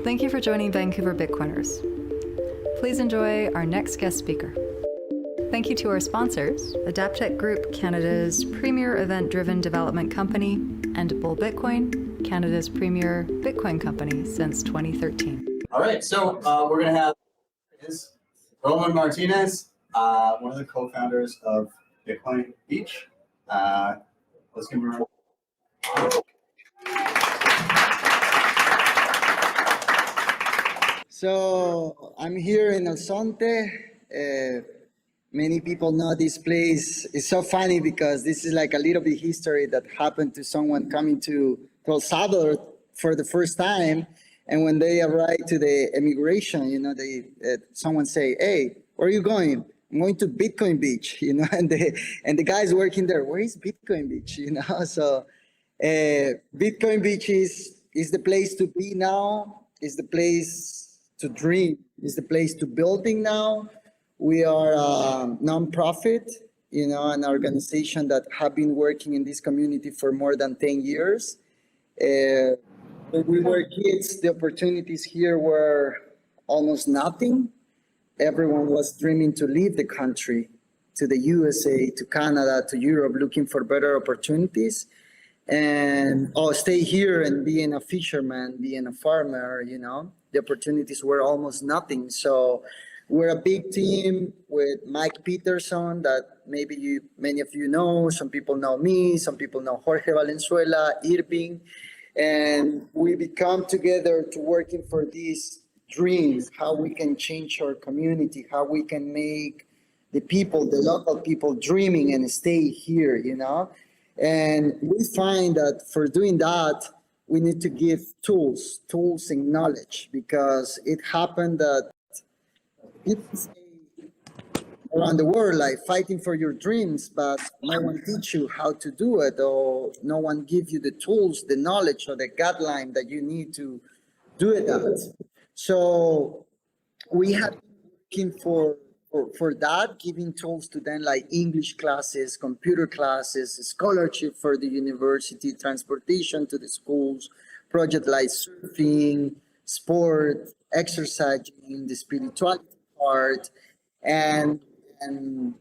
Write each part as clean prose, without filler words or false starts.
Thank you for joining Vancouver Bitcoiners. Please enjoy our next guest speaker. Thank you to our sponsors, Adaptech Group, Canada's premier event-driven development company, and Bull Bitcoin, Canada's premier Bitcoin company since 2013. All right, so we're going to have Roman Martínez, one of the co-founders of Bitcoin Beach. Let's give him a round. So I'm here in Zonte. Many people know this place. It's so funny because this is like a little bit history that happened to someone coming to El Salvador for the first time. And when they arrive to the immigration, you know, someone say, "Hey, where are you going?" "I'm going to Bitcoin Beach," you know, and the guys working there, "Where is Bitcoin Beach?" You know, so Bitcoin Beach is the place to be now, is the place to dream, is the place to building now. We are a nonprofit, you know, an organization that have been working in this community for more than 10 years. When we were kids, the opportunities here were almost nothing. Everyone was dreaming to leave the country, to the USA, to Canada, to Europe, looking for better opportunities. And stay here and being a fisherman, being a farmer, you know, the opportunities were almost nothing. So we're a big team with Mike Peterson that maybe many of you know. Some people know me, some people know Jorge Valenzuela, Irving. And we become together to working for these dreams, how we can change our community, how we can make the people, the local people dreaming and stay here, you know. And we find that for doing that, we need to give tools and knowledge, because it happened that people say around the world, like fighting for your dreams, but no one teach you how to do it, or no one give you the tools, the knowledge, or the guideline that you need to do it at. So we have been working for that, giving tools to them like English classes, computer classes, scholarship for the university, transportation to the schools, project like surfing, sport, exercising, the spirituality part, and everything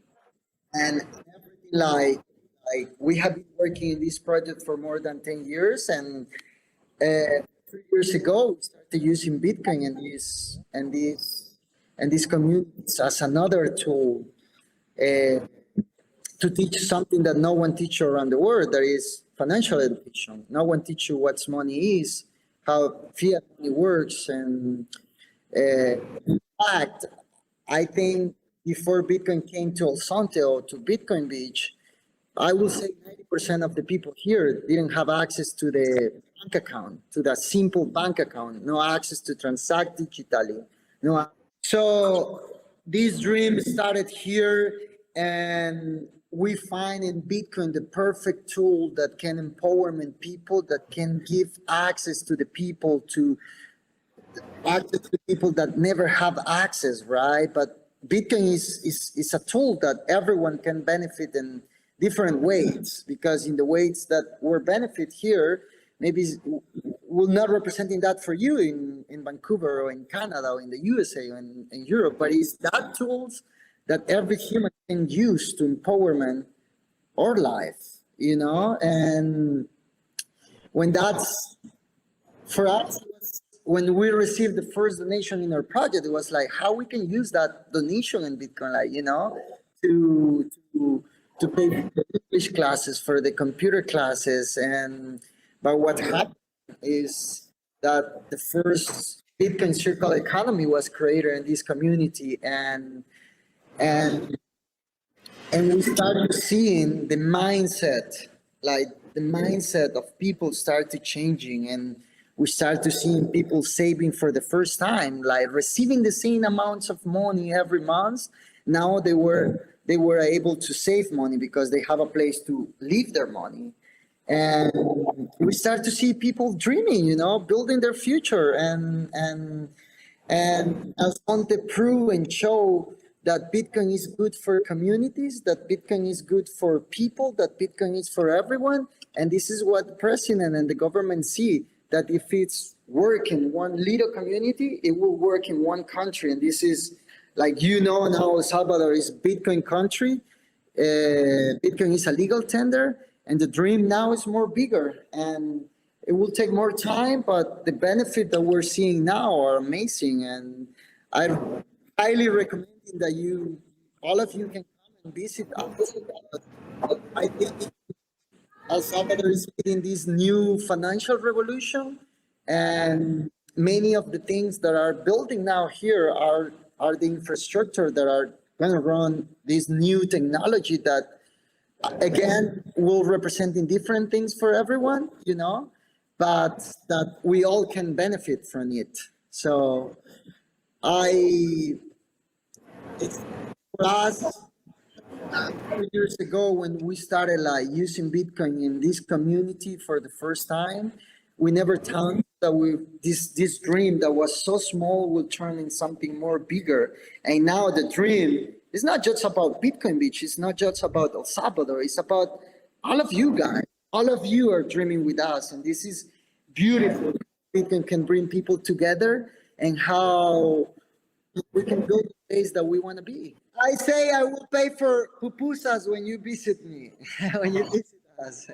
like we have been working in this project for more than 10 years, and 3 years ago we started using Bitcoin and these communities as another tool to teach something that no one teach you around the world. That is financial education. No one teach you what money is, how fiat money works, and in fact, I think before Bitcoin came to El Zonte or to Bitcoin Beach, I will say 90% of the people here didn't have access to the bank account, to the simple bank account, no access to transact digitally. So this dream started here, and we find in Bitcoin the perfect tool that can empowerment people, that can give access to the people, to access to people that never have access, right? But Bitcoin is a tool that everyone can benefit in different ways, because in the ways that we're benefit here, maybe we're not representing that for you in Vancouver or in Canada or in the USA or in Europe, but it's that tools that every human can use to empowerment our life, you know? And when that's, for us, when we received the first donation in our project, it was like how we can use that donation in Bitcoin, like, you know, to pay for the English classes, for the computer classes. But what happened is that the first Bitcoin circle economy was created in this community, and we started seeing the mindset, like the mindset of people started changing, and we started to seeing people saving for the first time, like receiving the same amounts of money every month. Now they were able to save money because they have a place to leave their money. And we start to see people dreaming, you know, building their future, and as Zonte prove and show that Bitcoin is good for communities, that Bitcoin is good for people, that Bitcoin is for everyone. And this is what the president and the government see, that if it's work in one little community, it will work in one country. And this is, like, now El Salvador is Bitcoin country. Bitcoin is a legal tender, and the dream now is more bigger. And it will take more time, but the benefit that we're seeing now are amazing. And I highly recommend that all of you can come and visit us. I think El Salvador is leading this new financial revolution, and many of the things that are building now here are the infrastructure that are going to run this new technology that, again, will represent in different things for everyone, but that we all can benefit from it. So it's for us, 2 years ago when we started like using Bitcoin in this community for the first time, we never thought that this dream that was so small will turn in something more bigger. And now the dream is not just about Bitcoin Beach. It's not just about El Salvador. It's about all of you guys. All of you are dreaming with us, and this is beautiful. Bitcoin can bring people together, and how we can build the place that we want to be. I say I will pay for pupusas when you visit me, when you visit us.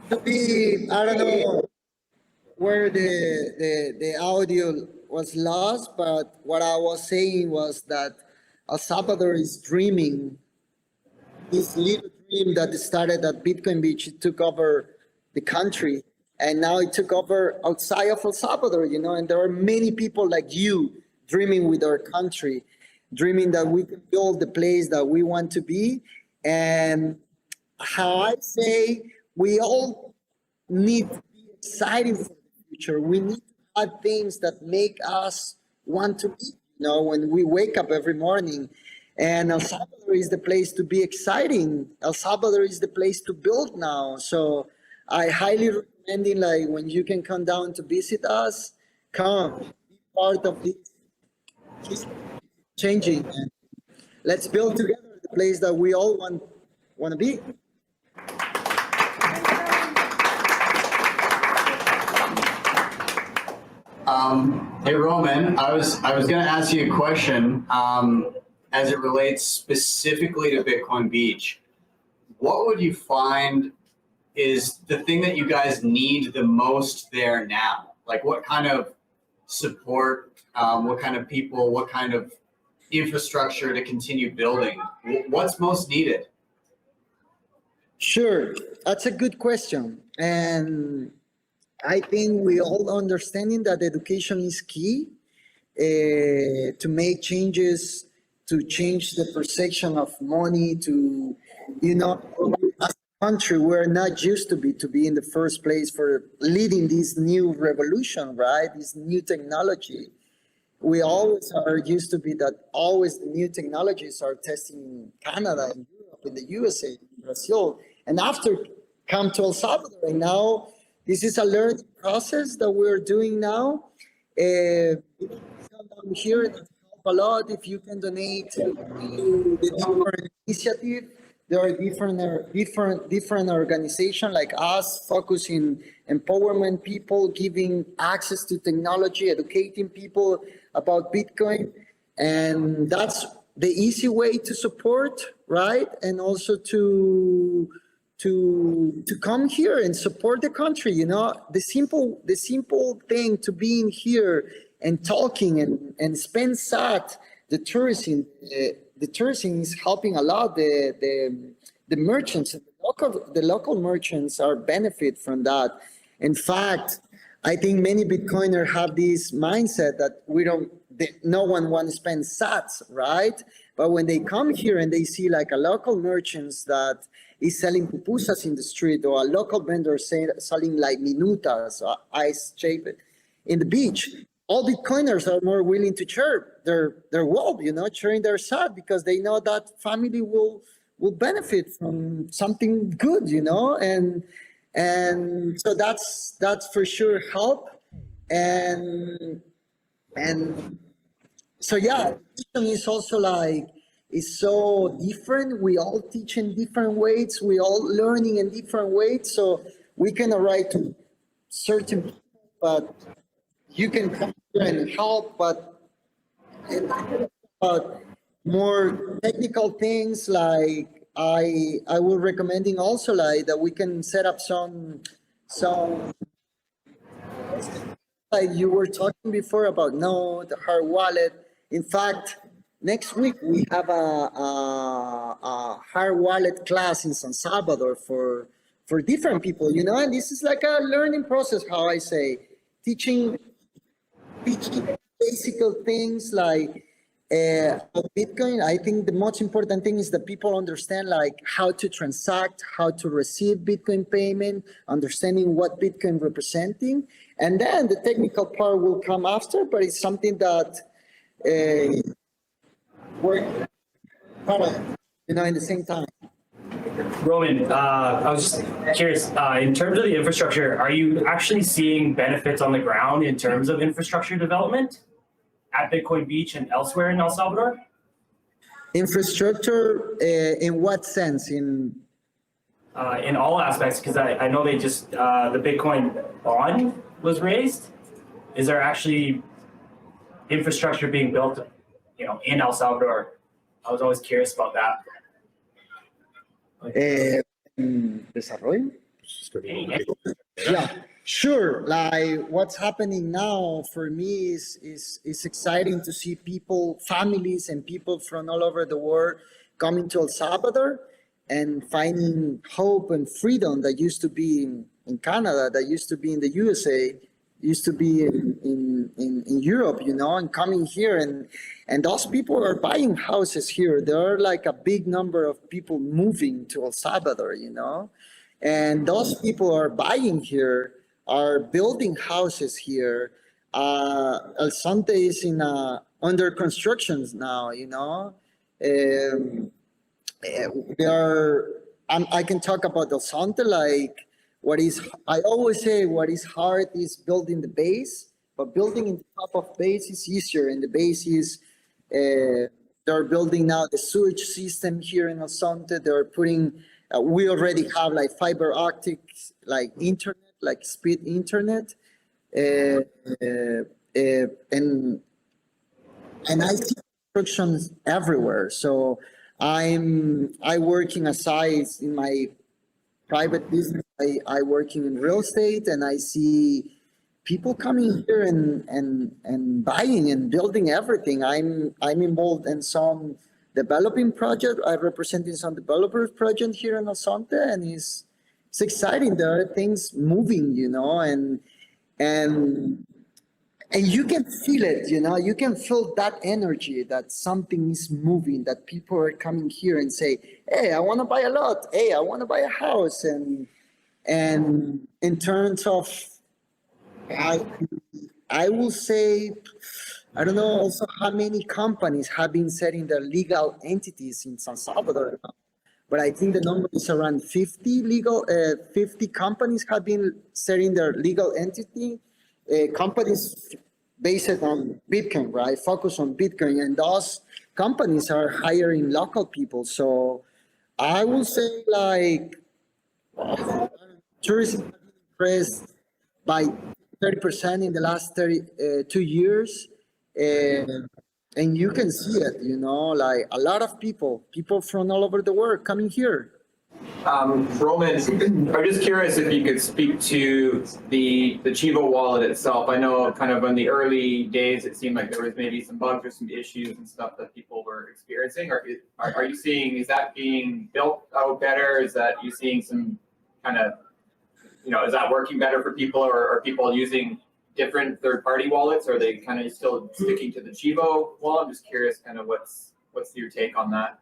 To be, I don't know where the audio was lost, but what I was saying was that El Salvador is dreaming this little dream that started at Bitcoin Beach. It took over the country, and now it took over outside of El Salvador, and there are many people like you dreaming with our country, dreaming that we can build the place that we want to be. And how I say, we all need to be excited for the future. We need to have things that make us want to eat, when we wake up every morning. And El Salvador is the place to be exciting. El Salvador is the place to build now. So I highly recommend it, like, when you can come down to visit us, come, be part of this changing. And let's build together the place that we all want to be. Hey Roman, I was going to ask you a question as it relates specifically to Bitcoin Beach. What would you find is the thing that you guys need the most there now? Like, what kind of support, what kind of people, what kind of infrastructure to continue building? What's most needed? Sure, that's a good question. And I think we all understanding that education is key to make changes, to change the perception of money, to, as a country, we're not used to be in the first place for leading this new revolution, right? This new technology. We always are used to be that always the new technologies are testing in Canada, in Europe, in the USA, in Brazil, and after come to El Salvador. And now this is a learning process that we're doing now. If you come down here, it helps a lot. If you can donate to the different initiative, there are different organizations like us focusing empowerment people, giving access to technology, educating people about Bitcoin, and that's the easy way to support, right? And also to come here and support the country. The simple thing to being here and talking and spend SAT, the tourism is helping a lot. The merchants, the local merchants are benefit from that. In fact, I think many Bitcoiners have this mindset that no one wants to spend sats, right? But when they come here and they see like a local merchants that is selling pupusas in the street, or a local vendor selling like minutas, or ice shape in the beach, all Bitcoiners are more willing to share their wealth, sharing their sat, because they know that family will benefit from something good, and so that's for sure help. And so, yeah, education is also like, is so different. We all teach in different ways. We all learning in different ways. So we can arrive to certain people, but you can come here and help, but about more technical things like I will recommending also like that we can set up some like you were talking before about Node, the hard wallet. In fact, next week we have a hard wallet class in San Salvador for different people, you know, and this is like a learning process, how I say, teaching basic things like of Bitcoin. I think the most important thing is that people understand like how to transact, how to receive Bitcoin payment, understanding what Bitcoin representing, and then the technical part will come after. But it's something that work, you know, in the same time. Roman, I was just curious, in terms of the infrastructure, are you actually seeing benefits on the ground in terms of infrastructure development at Bitcoin Beach and elsewhere in El Salvador? Infrastructure, in what sense? In all aspects, because I know they just, the Bitcoin bond was raised. Is there actually infrastructure being built, you know, in El Salvador? I was always curious about that. desarrollo? Yeah, sure. Like what's happening now for me is exciting to see people, families, and people from all over the world coming to El Salvador and finding hope and freedom that used to be in Canada, that used to be in the USA, used to be in Europe, you know, and coming here and those people are buying houses here. There are like a big number of people moving to El Salvador, you know, and those people are buying here, are building houses here. El Zonte is in under constructions now, you know. There are, I can talk about El Zonte like. What is, I always say what is hard is building the base, but building in the top of base is easier. And the base is, they're building now the sewage system here in El Zonte. They're putting, we already have like fiber optic, like internet, like speed internet. And I see constructions everywhere. So I working aside in my private business. I working in real estate, and I see people coming here and buying and building everything. I'm involved in some developing project. I representing some developers project here in Zonte, and it's exciting. There are things moving, you know, and you can feel it, you know, you can feel that energy that something is moving, that people are coming here and say, hey, I want to buy a lot. Hey, I want to buy a house. And in terms of, I will say, I don't know also how many companies have been setting their legal entities in San Salvador, but I think the number is around 50 50 companies have been setting their legal entity. Companies based on Bitcoin, right? Focus on Bitcoin, and those companies are hiring local people. So I will say, like, tourism has been increased by 30% in the last 2 years, and you can see it. You know, like a lot of people from all over the world coming here. Roman, I'm just curious if you could speak to the Chivo wallet itself. I know kind of in the early days, it seemed like there was maybe some bugs or some issues and stuff that people were experiencing. Are you seeing, is that being built out better? Is that you seeing some kind of, you know, is that working better for people, or are people using different third-party wallets? Or are they kind of still sticking to the Chivo wallet? I'm just curious kind of what's your take on that?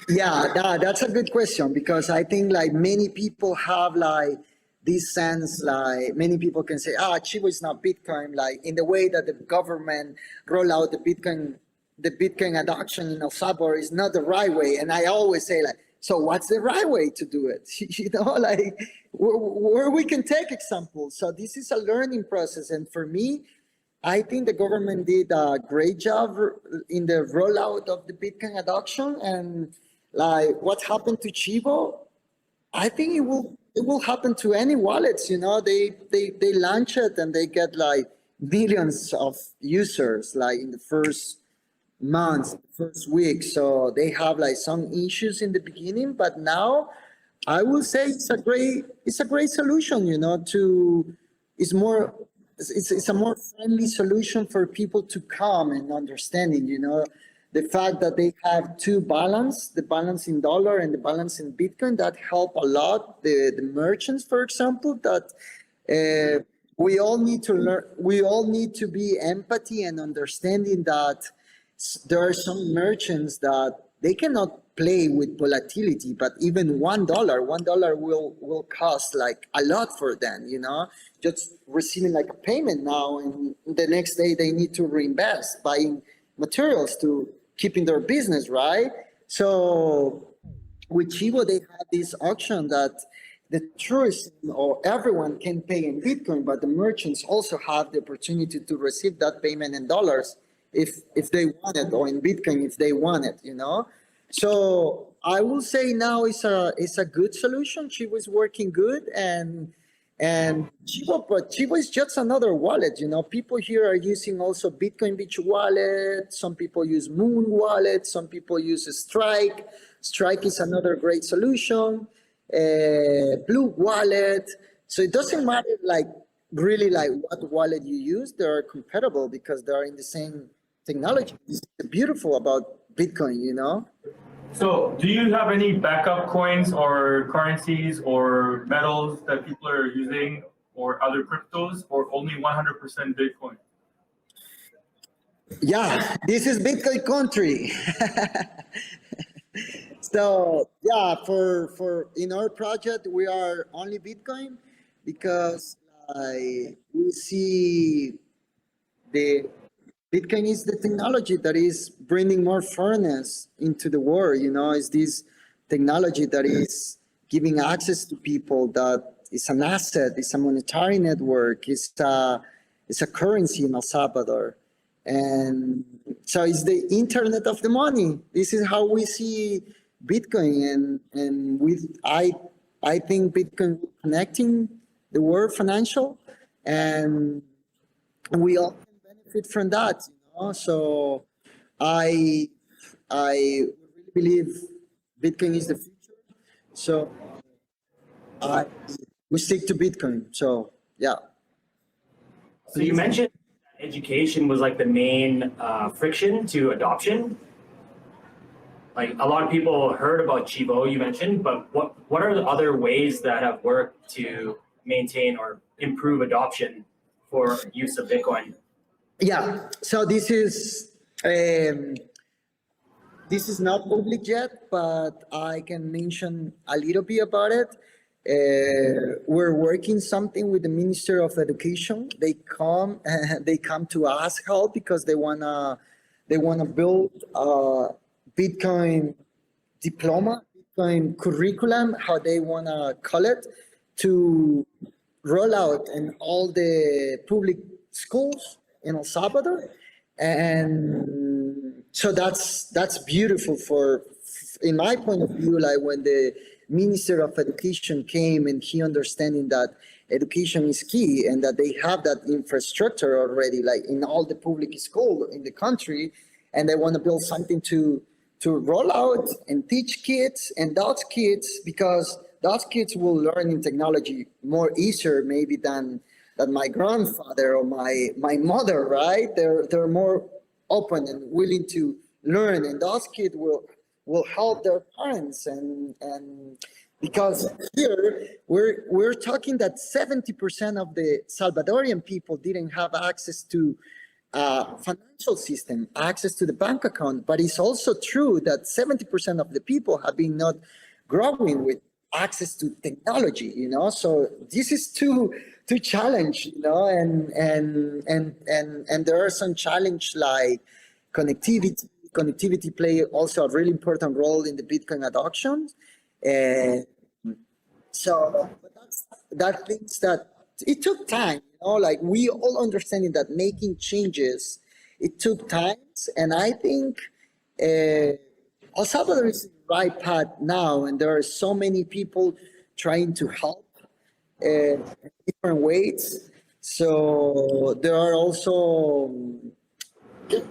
Yeah, that's a good question, because I think like many people have like this sense, like many people can say, Chivo is not Bitcoin, like in the way that the government roll out the Bitcoin adoption in El Salvador is not the right way. And I always say like, so what's the right way to do it? You know, like where we can take examples. So this is a learning process. And for me, I think the government did a great job in the rollout of the Bitcoin adoption, and like what happened to Chivo, I think it will happen to any wallets. They launch it and they get like millions of users like in the first months, first week. So they have like some issues in the beginning, but now I will say it's a great solution. It's more it's a more friendly solution for people to come and understanding. The fact that they have the balance in dollar and the balance in Bitcoin, that help a lot the merchants, for example, that we all need to learn. We all need to be empathy and understanding that there are some merchants that they cannot play with volatility, but even $1 will cost like a lot for them, just receiving like a payment now, and the next day they need to reinvest buying materials to keeping their business, right? So with Chivo, they have this auction that the tourists or everyone can pay in Bitcoin, but the merchants also have the opportunity to receive that payment in dollars if they want it, or in Bitcoin if they want it. So I will say now it's a good solution. Chivo is working good, and Chivo is just another wallet. People here are using also Bitcoin Beach wallet. Some people use Moon wallet. Some people use Strike. Strike is another great solution. Blue wallet. So it doesn't matter really what wallet you use. They are compatible because they are in the same technology. It's beautiful about Bitcoin. So do you have any backup coins or currencies or metals that people are using, or other cryptos, or only 100% Bitcoin? Yeah, this is Bitcoin country. So yeah, for in our project we are only Bitcoin because we see the Bitcoin is the technology that is bringing more fairness into the world. It's this technology that is giving access to people, that is an asset, it's a monetary network, it's a currency in El Salvador. And so it's the internet of the money. This is how we see Bitcoin. And I think Bitcoin connecting the world financial, and we all benefit from that. So I really believe Bitcoin is the future. So we stick to Bitcoin. So yeah. So you mentioned education was like the main friction to adoption. Like a lot of people heard about Chivo, you mentioned, but what are the other ways that have worked to maintain or improve adoption for use of Bitcoin? Yeah, so this is not public yet, but I can mention a little bit about it. We're working something with the Minister of Education. They come to ask help because they wanna build a Bitcoin diploma, Bitcoin curriculum, how they wanna call it, to roll out in all the public schools in El Salvador. And so that's beautiful in my point of view, like when the Minister of Education came and he understanding that education is key and that they have that infrastructure already, like in all the public school in the country, and they want to build something to roll out and teach kids, and those kids, because those kids will learn in technology more easier maybe than my grandfather or my mother, right? They're more open and willing to learn, and those kids will help their parents, and because here we're talking that 70% of the Salvadorian people didn't have access to financial system, access to the bank account, but it's also true that 70% of the people have been not growing with access to technology, so this is two challenge, and there are some challenge like connectivity play also a really important role in the Bitcoin adoption. And so that means that it took time, like we all understanding that making changes, it took time. And I think El Salvador is in the right path now, and there are so many people trying to help in different ways. So there are also, I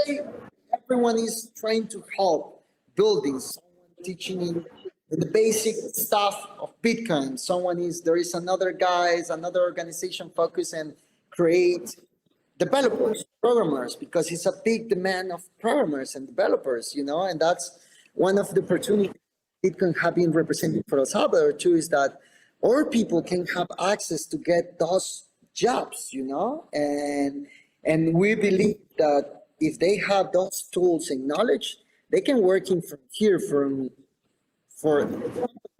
say everyone is trying to help building, someone teaching in the basic stuff of Bitcoin. There is another guys, another organization focus and create developers, programmers, because it's a big demand of programmers and developers, and that's one of the opportunities Bitcoin have been representing for El Salvador too, is that all people can have access to get those jobs, and we believe that if they have those tools and knowledge, they can work in from here, for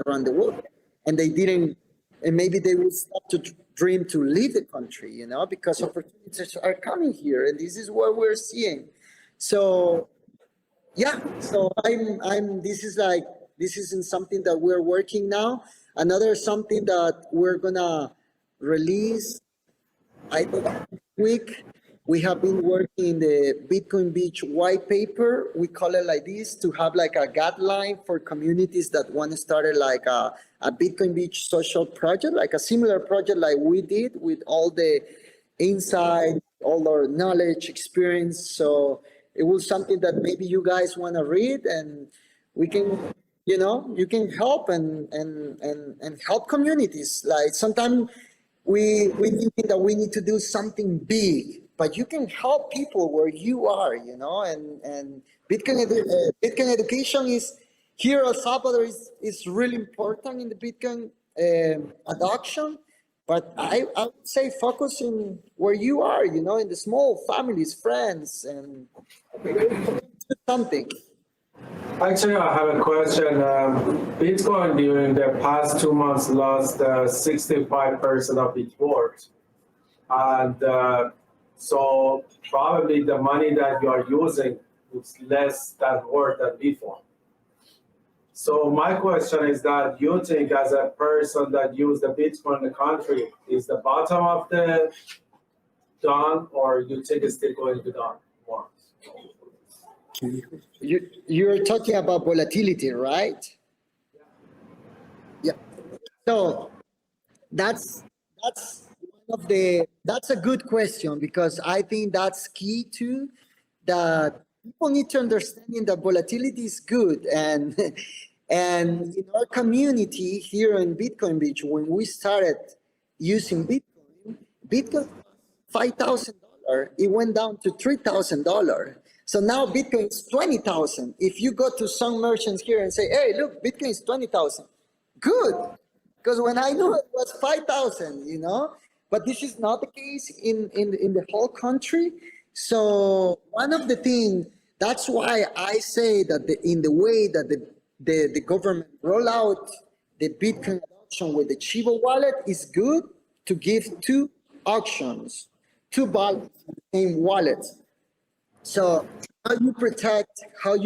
around the world, and they didn't, and maybe they will stop to dream to leave the country, because opportunities are coming here, and this is what we're seeing. So, yeah, so this isn't something that we're working now. Another something that we're gonna release, I think, this week. We have been working in the Bitcoin Beach white paper. We call it like this to have like a guideline for communities that want to start like a Bitcoin Beach social project, like a similar project like we did with all the insight, all our knowledge, experience. So it was something that maybe you guys want to read, and we can, you can help and help communities. Like sometimes we think that we need to do something big, but you can help people where you are, and Bitcoin education is here. El Salvador is really important in the Bitcoin adoption, but I would say focus in where you are, in the small families, friends, and something. Actually, I have a question. Bitcoin during the past 2 months lost 65% of its worth. And so probably the money that you are using is less than worth than before. So my question is that you think as a person that use the Bitcoin in the country, is the bottom of the down, or you think it's still going to down more? You're talking about volatility, right? Yeah. So that's that's a good question, because I think that's key too, that people need to understand that volatility is good. And and in our community here in Bitcoin Beach, when we started using Bitcoin $5,000, it went down to $3,000. So now Bitcoin is 20,000. If you go to some merchants here and say, hey, look, Bitcoin is 20,000. Good. Because when I knew it was 5,000, but this is not the case in the whole country. So one of the things, that's why I say that in the way that the government roll out the Bitcoin adoption with the Chivo wallet is good, to give two auctions, two ballots in the same wallet. So how you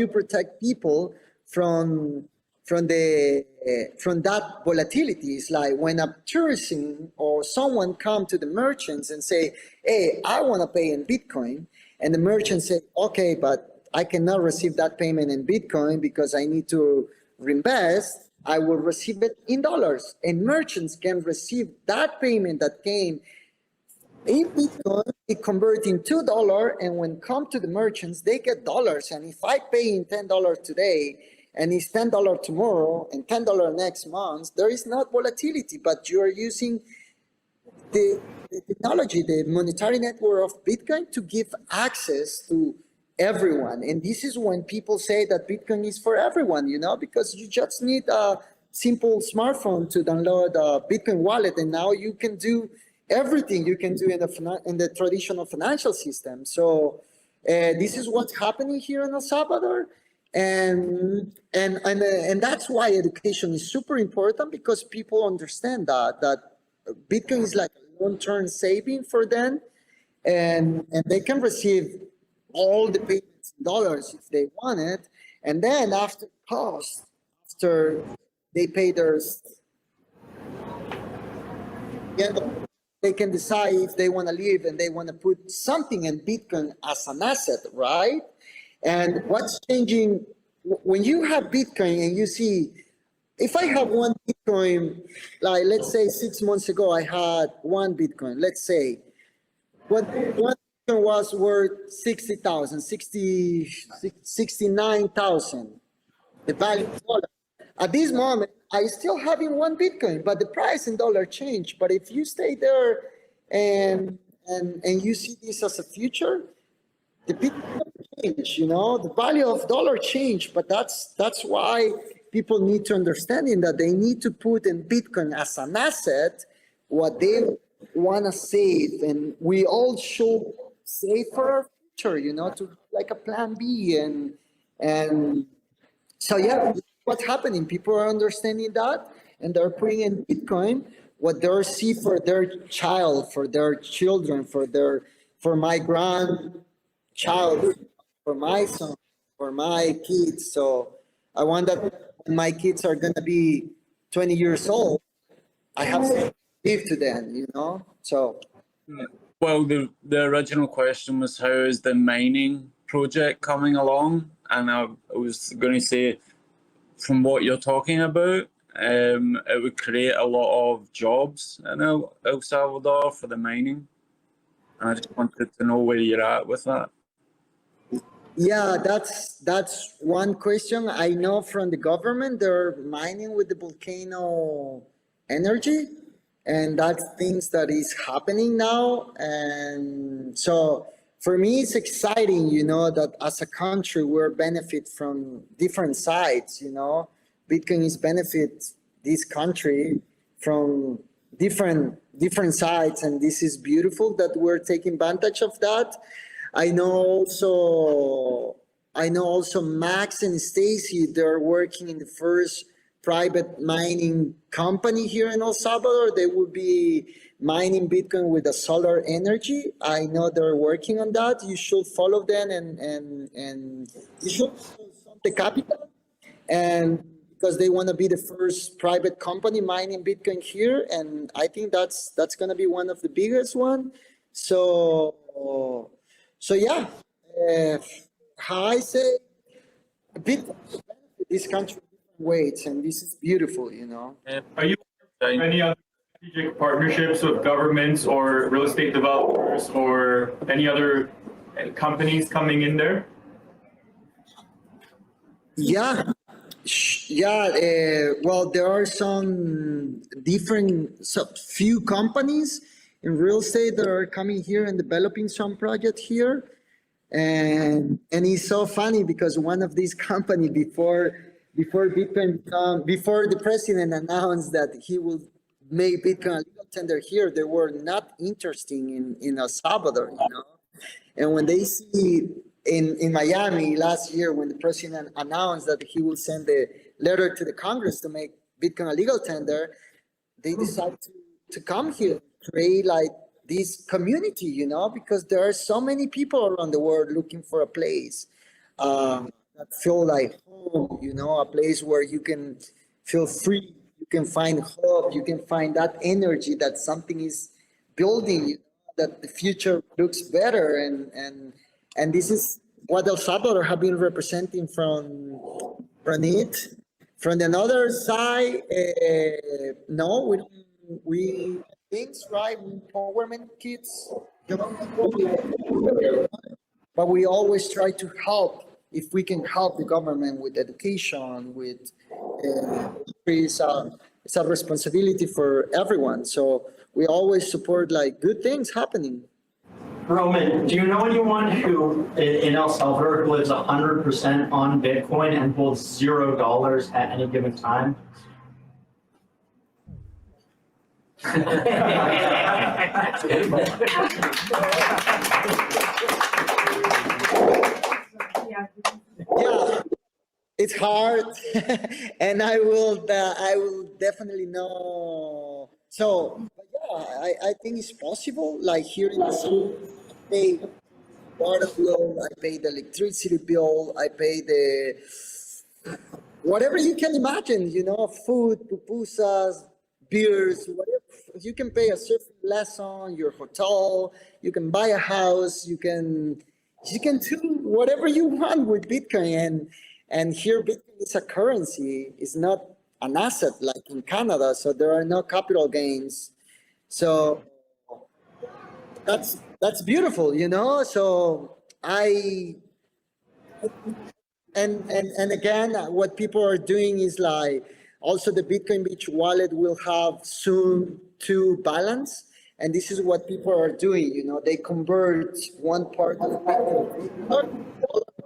protect people from that volatility is like when a tourism or someone come to the merchants and say, hey, I want to pay in Bitcoin, and the merchant say, okay, but I cannot receive that payment in Bitcoin because I need to reinvest. I will receive it in dollars, and merchants can receive that payment that came in Bitcoin, it converts in $2, and when come to the merchants, they get dollars. And if I pay in $10 today, and it's $10 tomorrow and $10 next month, there is not volatility, but you are using the technology, the monetary network of Bitcoin to give access to everyone. And this is when people say that Bitcoin is for everyone, because you just need a simple smartphone to download a Bitcoin wallet, and now you can do everything you can do in the traditional financial system. So this is what's happening here in El Salvador, and that's why education is super important, because people understand that Bitcoin is like a long-term saving for them, and they can receive all the payments in dollars if they want it, and then after they pay their they can decide if they want to live and they want to put something in Bitcoin as an asset, right? And what's changing when you have Bitcoin and you see, if I have one Bitcoin, like let's say 6 months ago, I had one Bitcoin, let's say, one Bitcoin was worth 60,000, 69,000, the value of dollar. At this moment, I still having one Bitcoin, but the price in dollar changed. But if you stay there and you see this as a future, the Bitcoin change, the value of dollar change. But that's why people need to understand that they need to put in Bitcoin as an asset what they want to save, and we all should save for our future, to like a plan B and so yeah, what's happening? People are understanding that, and they're putting in Bitcoin what they see for their child, for their children, for my grandchild, for my son, for my kids. So I want that when my kids are gonna be 20 years old, I have to give to them, So Well, the original question was how is the mining project coming along? And I was going to say, from what you're talking about, it would create a lot of jobs in El Salvador for the mining. And I just wanted to know where you're at with that. yeah, that's one question. I know from the government they're mining with the volcano energy, and that's things that is happening now. And so for me, it's exciting, that as a country we're benefit from different sides. Bitcoin is benefit this country from different sides, and this is beautiful that we're taking advantage of that. I know also Max and Stacy, they're working in the first private mining company here in El Salvador. They will be mining Bitcoin with the solar energy. I know they're working on that. You should follow them and you should follow the capital, and because they want to be the first private company mining Bitcoin here, and I think that's going to be one of the biggest one. So yeah, how I say, Bitcoin benefit this country in different ways, and this is beautiful, Are you any other strategic partnerships with governments or real estate developers or any other companies coming in there? Yeah, well, there are some few companies in real estate that are coming here and developing some project here. And it's so funny because one of these company before the president announced that he will make Bitcoin a legal tender here, they were not interested in El Salvador, And when they see in Miami last year, when the president announced that he will send a letter to the Congress to make Bitcoin a legal tender, they decided to come here, create like this community, because there are so many people around the world looking for a place that feel like home, a place where you can feel free, you can find hope, you can find that energy that something is building, that the future looks better, and this is what El Salvador have been representing from it. From the other side, no, we don't. We things right, empowerment kids, but we always try to help if we can help the government with education, with it's a responsibility for everyone. So we always support like good things happening. Roman, do you know anyone who in El Salvador who lives 100% on Bitcoin and holds $0 at any given time? Yeah, it's hard, and I will definitely know. So, but yeah, I think it's possible. Like here in the city, I pay water bill, I pay the electricity bill, I pay the whatever you can imagine. Food, pupusas, beers, whatever. you can pay a surfing lesson, your hotel, you can buy a house, you can do whatever you want with Bitcoin. And here Bitcoin is a currency, it's not an asset like in Canada, so there are no capital gains. So that's beautiful, you know? So and again, what people are doing is like, also the Bitcoin Beach wallet will have soon two balance. And this is what people are doing, you know, they convert one part of Bitcoin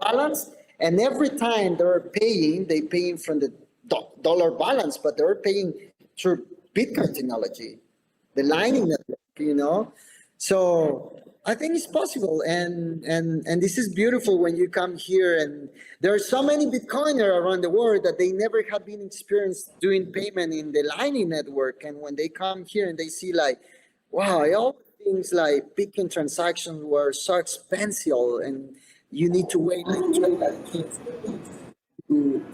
balance, and every time they're paying, they paying from the dollar balance, but they're paying through Bitcoin technology, the Lightning Network, you know? So I think it's possible, and this is beautiful when you come here, and there are so many Bitcoiners around the world that they never have been experienced doing payment in the Lightning Network, and when they come here and they see like, wow, all things like Bitcoin transactions were so expensive, and you need to wait like 12 years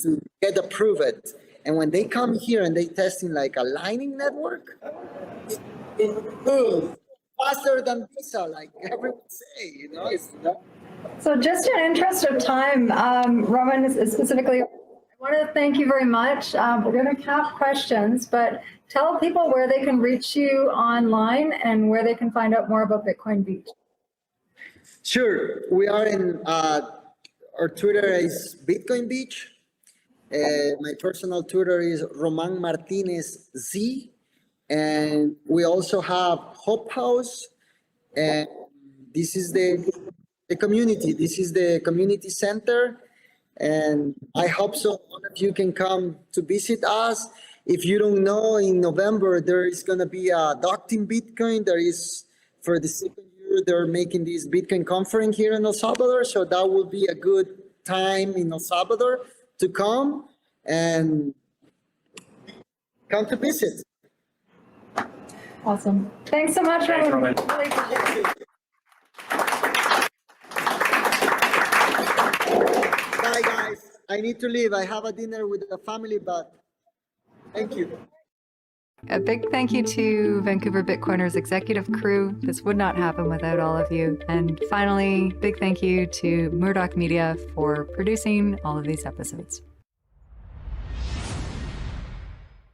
to get approved, and when they come here and they testing like a Lightning Network, it's faster than Visa, like everyone say, you know, it's not. So just in interest of time, Roman specifically, I want to thank you very much. We're going to have questions, but tell people where they can reach you online and where they can find out more about Bitcoin Beach. Sure, we are in, our Twitter is Bitcoin Beach. My personal Twitter is Roman Martínez Z. And we also have Hope House, and this is the community. This is the community center, and I hope so all of you can come to visit us. If you don't know, in November there is going to be a Adopting Bitcoin. There is, for the second year, they're making this Bitcoin conference here in El Salvador, so that will be a good time in El Salvador to come and come to visit. Awesome. Thanks so much, Thanks, Roman. Roman. Really appreciate it. Bye, guys. I need to leave. I have a dinner with the family, but thank you. A big thank you to Vancouver Bitcoiners executive crew. This would not happen without all of you. And finally, big thank you to Murdoch Media for producing all of these episodes.